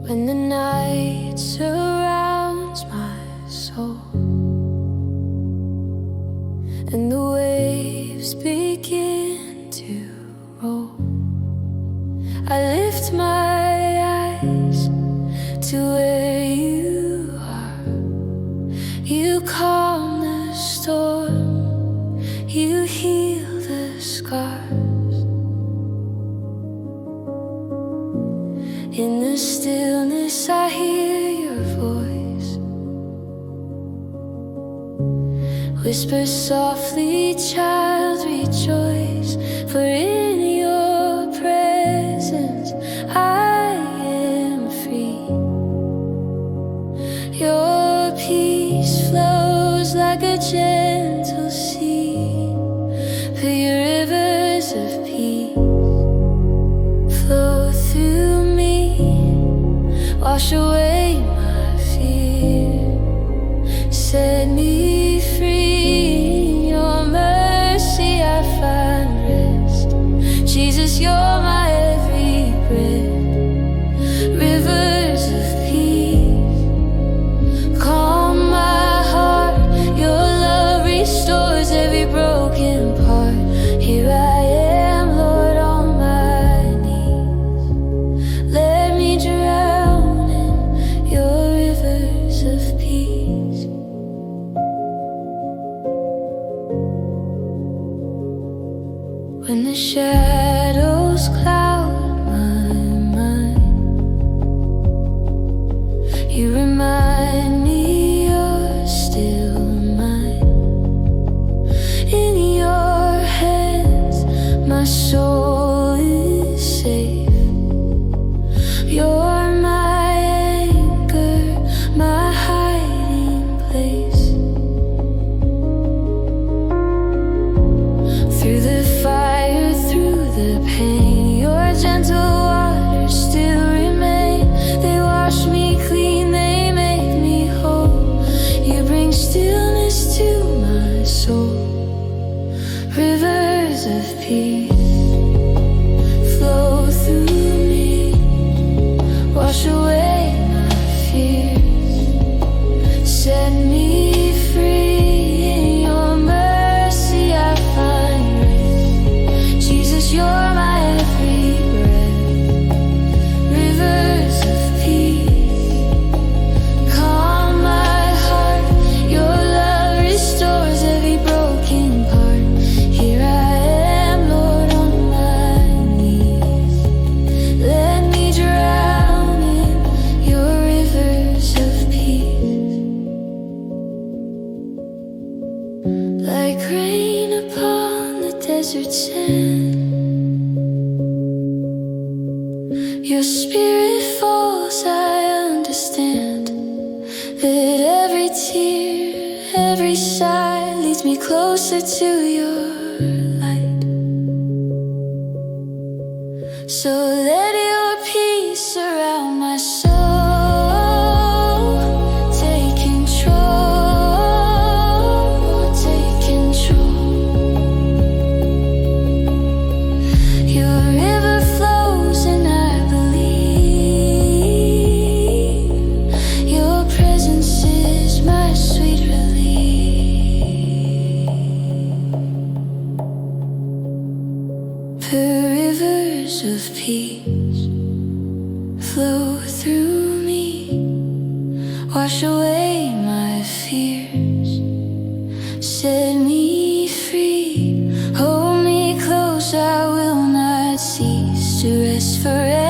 when the night surrounds my soul and the waves begin to roll. I lift my eyes to where you are. You calm the storm, you heal the scars. In the stillness I hear your voice whisper softly, child, rejoice, for in your presence I am free. Your peace flows like a gentle sea, for your rivers of peace flow through me. Wash away my fear, set me free. In your mercy I find rest. Jesus, you're my every breath. Rivers of peace calm my heart. Your love restores every broken part. Here I am, Lord, on my knees. Let me drown in your rivers of peace. When the shadows cloud my mind, you remind me you're still mine. In your hands my soul is safe. You're my anchor, my hiding place. Through the fire, through the pain, your gentle waters still remain. They wash me clean, they make me whole. You bring stillness to my soul. Rivers of peace flow through me. Wash away my fears, set me free. In your mercy I find rest. Jesus, you're my every breath. Rivers of peace calm my heart. Your love restores every broken part. Here I am, Lord, on my knees. Let me drown in your rivers of peace. Like rain upon the desert sand, your spirit falls, I understand that every tear, every sigh leads me closer to your light. So let your peace surround my soul. Take control, take control. Your river flows and I believe your presence is my sweet relief. For rivers of peace flow through me. Wash away my fears, set me free. Hold me close, I will not cease to rest forever.